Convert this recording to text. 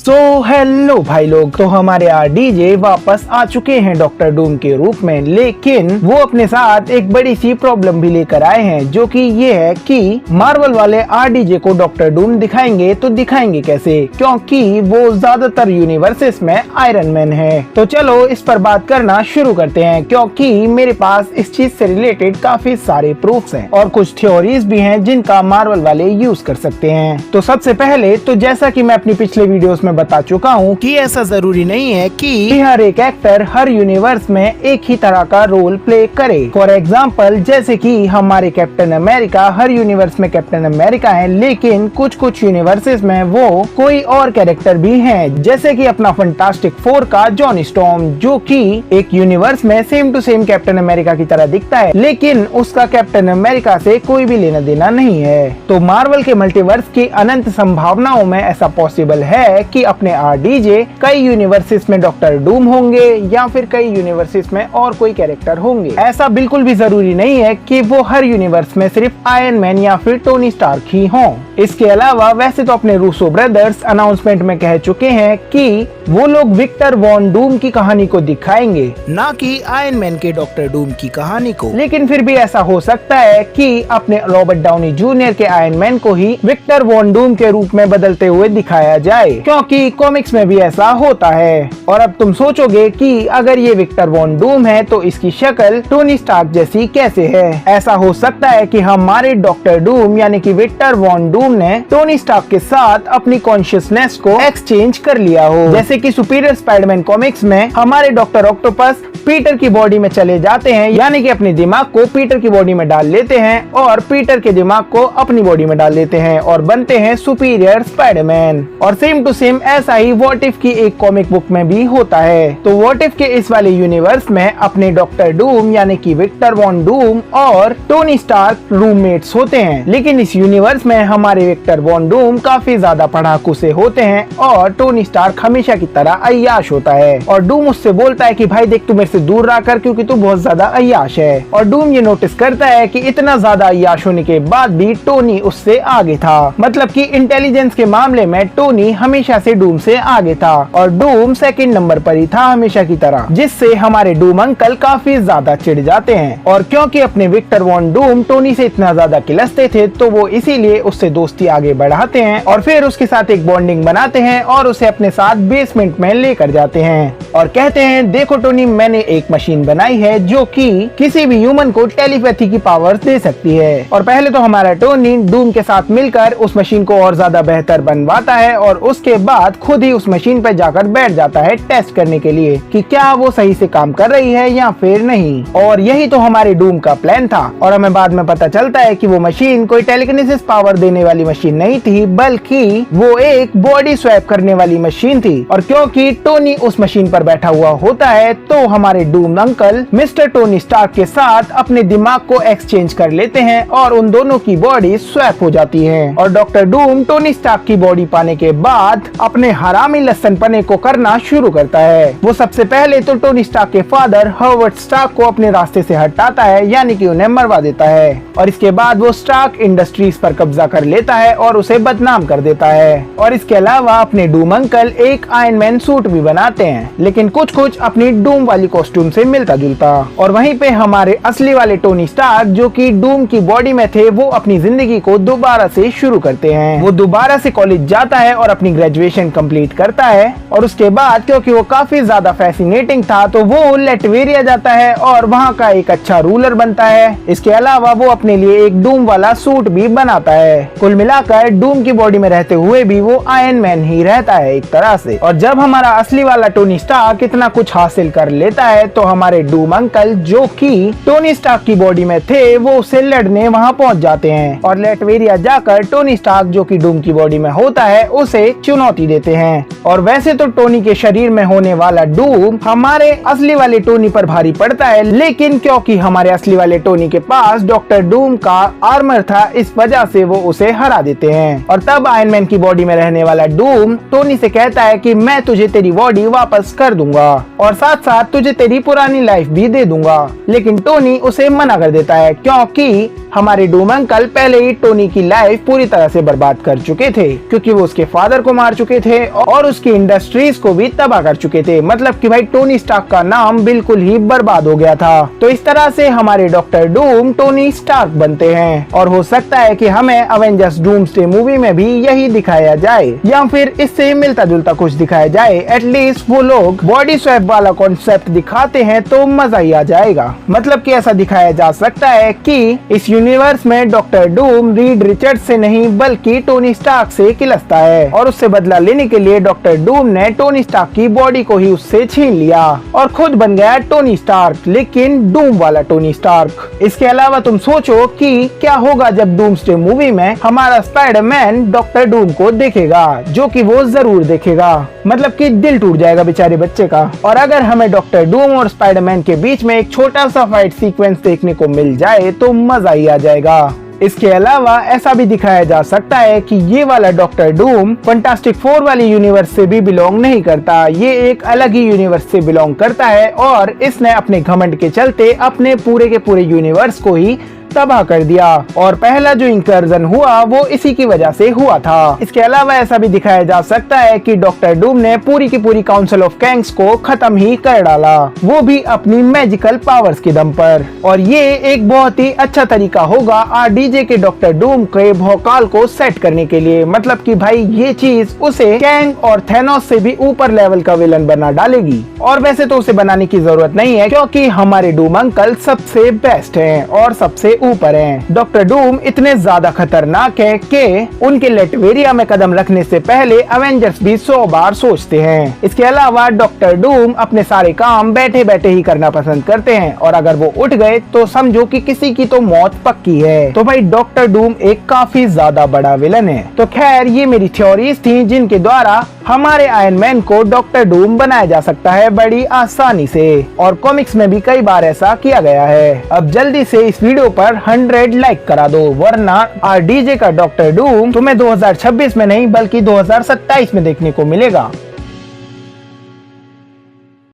Hello भाई लोग, तो हमारे आरडीजे वापस आ चुके हैं डॉक्टर डूम के रूप में, लेकिन वो अपने साथ एक बड़ी सी प्रॉब्लम भी लेकर आए हैं, जो कि ये है कि मार्वल वाले आरडीजे को डॉक्टर डूम दिखाएंगे तो दिखाएंगे कैसे, क्योंकि वो ज्यादातर यूनिवर्सेस में आयरन मैन है। तो चलो इस पर बात करना शुरू करते हैं, क्योंकि मेरे पास इस चीज से रिलेटेड काफी सारे प्रूफ्स हैं और कुछ थ्योरीज भी हैं जिनका मार्वल वाले यूज कर सकते हैं। तो सबसे पहले तो जैसा कि मैं अपनी पिछले वीडियोस में बता चुका हूँ कि ऐसा जरूरी नहीं है कि हर एक एक्टर हर यूनिवर्स में एक ही तरह का रोल प्ले करे। फॉर एग्जाम्पल, जैसे कि हमारे कैप्टन अमेरिका हर यूनिवर्स में कैप्टन अमेरिका है, लेकिन कुछ कुछ यूनिवर्सेस में वो कोई और कैरेक्टर भी हैं, जैसे कि अपना फंटास्टिक फोर का जॉन स्टॉर्म, जो कि एक यूनिवर्स में same to same Captain America की तरह दिखता है, लेकिन उसका कैप्टन अमेरिका से कोई भी लेना देना नहीं है। तो मार्वल के मल्टीवर्स की अनंत संभावनाओं में ऐसा पॉसिबल है कि अपने आरडीजे कई यूनिवर्सेस में डॉक्टर डूम होंगे या फिर कई यूनिवर्सेस में और कोई कैरेक्टर होंगे। ऐसा बिल्कुल भी जरूरी नहीं है कि वो हर यूनिवर्स में सिर्फ आयरन मैन या फिर टोनी स्टार्क ही हों। इसके अलावा वैसे तो अपने रूसो ब्रदर्स अनाउंसमेंट में कह चुके हैं कि वो लोग विक्टर वॉन डूम की कहानी को दिखाएंगे, ना कि आयरन मैन के डॉक्टर डूम की कहानी को। लेकिन फिर भी ऐसा हो सकता है कि अपने रॉबर्ट डाउनी जूनियर के आयरन मैन को ही विक्टर वॉन डूम के रूप में बदलते हुए दिखाया जाए, क्योंकि कॉमिक्स में भी ऐसा होता है। और अब तुम सोचोगे कि अगर ये विक्टर वॉन डूम है तो इसकी शक्ल टोनी स्टार्क जैसी कैसे है। ऐसा हो सकता है कि हमारे डॉक्टर डूम यानी कि विक्टर वॉन डूम ने टोनी स्टार्क के साथ अपनी कॉन्शियसनेस को एक्सचेंज कर लिया हो, जैसे कि सुपीरियर स्पाइडरमैन कॉमिक्स में हमारे डॉक्टर ऑक्टोपस पीटर की बॉडी में चले जाते हैं, यानी कि अपने दिमाग को पीटर की बॉडी में डाल लेते हैं और पीटर के दिमाग को अपनी बॉडी में डाल लेते हैं और बनते हैं सुपीरियर स्पाइडरमैन। और सेम टू सेम ऐसा ही व्हाट इफ की एक कॉमिक बुक में भी होता है। तो व्हाट इफ के इस वाले यूनिवर्स में अपने डॉक्टर डूम यानी कि विक्टर वॉन डूम और टोनी स्टार्क रूममेट्स होते हैं, लेकिन इस यूनिवर्स में हमारे विक्टर वॉन डूम काफी ज्यादा पढ़ाकू से होते हैं और टोनी स्टार्क हमेशा की तरह अय्याश होता है। और डूम उससे बोलता है कि भाई देख, तू मेरे से दूर रह कर, क्योंकि तू बहुत ज्यादा अय्याश है। और डूम ये नोटिस करता है कि इतना ज्यादा अय्याश होने के बाद भी टोनी उससे आगे था, मतलब कि इंटेलिजेंस के मामले में टोनी हमेशा से डूम से आगे था और डूम सेकंड नंबर पर ही था हमेशा की तरह, जिससे हमारे डूम अंकल काफी ज्यादा चिढ़ जाते हैं। और क्योंकि अपने विक्टर वॉन डूम टोनी से इतना ज्यादा खिलस्ते थे, तो वो इसीलिए उससे दोस्ती आगे बढ़ाते हैं और फिर उसके साथ एक बॉन्डिंग बनाते हैं और उसे अपने साथ बेसमेंट में लेकर जाते हैं और कहते हैं, देखो टोनी, मैंने एक मशीन बनाई है जो कि किसी भी ह्यूमन को टेलीपैथी की पावर दे सकती है। और पहले तो हमारा टोनी डूम के साथ मिलकर उस मशीन को और ज्यादा बेहतर बनवाता है और उसके बाद खुद ही उस मशीन पर जाकर बैठ जाता है टेस्ट करने के लिए कि क्या वो सही से काम कर रही है या फिर नहीं। और यही तो हमारे डूम का प्लान था। और हमें बाद में पता चलता है कि वो मशीन कोई टेलीकिनेसिस पावर देने वाली मशीन नहीं थी, बल्कि वो एक बॉडी स्वैप करने वाली मशीन थी। और क्योंकि टोनी उस मशीन पर बैठा हुआ होता है, तो हमारे Doom uncle mister Tony Stark के साथ अपने दिमाग को एक्सचेंज कर लेते हैं और उन दोनों की बॉडी स्वैप हो जाती है। और डॉक्टर डूम टोनी स्टार्क की बॉडी पाने के बाद अपने हरामी लसन पने को करना शुरू करता है। वो सबसे पहले तो टोनी स्टार्क के फादर हॉवर्ड स्टार्क को अपने रास्ते से हटाता है, यानी कि उन्हें मरवा देता है। और इसके बाद वो स्टार्क इंडस्ट्रीज पर कब्जा कर लेता है और उसे बदनाम कर देता है। और इसके अलावा अपने डूम अंकल एक आयरन मैन सूट भी बनाते हैं, लेकिन कुछ कुछ अपनी डूम वाली कॉस्ट्यूम से मिलता जुलता। और वहीं पे हमारे असली वाले टोनी स्टार्क, जो कि डूम की बॉडी में थे, वो अपनी जिंदगी को दोबारा से शुरू करते हैं। वो दोबारा से कॉलेज जाता है और अपनी ग्रेजुएशन कंप्लीट करता है। और उसके बाद क्योंकि वो काफी ज्यादा फैसिनेटिंग था, तो वो लेटवेरिया जाता है और वहाँ का एक अच्छा रूलर बनता है। इसके अलावा वो अपने लिए एक डूम वाला सूट भी बनाता है। कुल मिलाकर डूम की बॉडी में रहते हुए भी वो आयरन मैन ही रहता है एक तरह से। और जब हमारा असली वाला टोनी स्टार्क इतना कुछ हासिल कर लेता है, तो हमारे डूम अंकल, जो कि टोनी स्टार्क की बॉडी में थे, वो उससे लड़ने वहाँ पहुँच जाते हैं और लेटवेरिया जाकर टोनी स्टार्क, जो कि डूम की बॉडी में होता है, उसे चुनौती देते हैं। और वैसे तो टोनी के शरीर में होने वाला डूम हमारे असली वाले टोनी पर भारी पड़ता है, लेकिन क्योंकि हमारे असली वाले टोनी के पास डॉक्टर डूम का आर्मर था, इस वजह से वो उसे हरा देते हैं। और तब आयरन मैन की बॉडी में रहने वाला डूम टोनी से कहता है कि मैं तुझे तेरी बॉडी वापस कर दूंगा और साथ साथ तुझे तेरी पुरानी लाइफ भी दे दूंगा। लेकिन टोनी उसे मना कर देता है, क्योंकि हमारे डूम अंकल पहले ही टोनी की लाइफ पूरी तरह से बर्बाद कर चुके थे, क्योंकि वो उसके फादर को मार चुके थे और उसकी इंडस्ट्रीज को भी तबाह कर चुके थे। मतलब कि भाई टोनी स्टार्क का नाम बिल्कुल ही बर्बाद हो गया था। तो इस तरह से हमारे डॉक्टर डूम टोनी स्टार्क बनते हैं और हो सकता है कि हमें अवेंजर्स डूम्सडे मूवी में भी यही दिखाया जाए या फिर इससे मिलता जुलता कुछ दिखाया जाए। एटलीस्ट वो लोग बॉडी स्वैप वाला कॉन्सेप्ट दिखाते हैं तो मजा ही आ जाएगा। मतलब कि ऐसा दिखाया जा सकता है कि इस यूनिवर्स में डॉक्टर डूम रीड रिचर्ड से नहीं बल्कि टोनी स्टार्क से किलसता है और उससे बदला लेने के लिए डॉक्टर डूम ने टोनी स्टार्क की बॉडी को ही उससे छीन लिया और खुद बन गया टोनी स्टार्क, लेकिन डूम वाला टोनी स्टार्क। इसके अलावा तुम सोचो कि क्या होगा जब डूम्सडे मूवी में हमारा स्पाइडरमैन डॉक्टर डूम को देखेगा, जो कि वो जरूर देखेगा। मतलब कि दिल टूट जाएगा बेचारे बच्चे का। और अगर हमें डॉक्टर डूम और स्पाइडरमैन के बीच में एक छोटा सा फाइट सीक्वेंस देखने को मिल जाए तो मजा ही आ जाएगा। इसके अलावा ऐसा भी दिखाया जा सकता है कि ये वाला डॉक्टर डूम फंटास्टिक फोर वाली यूनिवर्स से भी बिलोंग नहीं करता, ये एक अलग ही यूनिवर्स से बिलोंग करता है और इसने अपने घमंड के चलते अपने पूरे के पूरे यूनिवर्स को ही तबाह कर दिया और पहला जो इंकर्जन हुआ वो इसी की वजह से हुआ था। इसके अलावा ऐसा भी दिखाया जा सकता है कि डॉक्टर डूम ने पूरी की पूरी काउंसिल ऑफ कैंग्स को खत्म ही कर डाला, वो भी अपनी मैजिकल पावर्स के दम पर। और ये एक बहुत ही अच्छा तरीका होगा आरडीजे के डॉक्टर डूम के भौकाल को सेट करने के लिए। मतलब कि भाई ये चीज उसे कैंग और थेनोस से भी ऊपर लेवल का विलन बना डालेगी। और वैसे तो उसे बनाने की जरूरत नहीं है, क्योंकि हमारे डूम अंकल सबसे बेस्ट हैं और सबसे ऊपर हैं। डॉक्टर डूम इतने ज्यादा खतरनाक है कि उनके लेटवेरिया में कदम रखने से पहले अवेंजर्स भी 100 बार सोचते हैं। इसके अलावा डॉक्टर डूम अपने सारे काम बैठे बैठे ही करना पसंद करते हैं और अगर वो उठ गए तो समझो कि किसी की तो मौत पक्की है। तो भाई डॉक्टर डूम एक काफी ज्यादा बड़ा विलन है। तो खैर ये मेरी थ्योरीज थी जिनके द्वारा हमारे आयरन मैन को डॉक्टर डूम बनाया जा सकता है बड़ी आसानी से, और कॉमिक्स में भी कई बार ऐसा किया गया है। अब जल्दी से इस वीडियो पर 100 लाइक करा दो, वरना आरडीजे का डॉक्टर डूम तुम्हें 2026 में नहीं बल्कि 2027 में देखने को मिलेगा।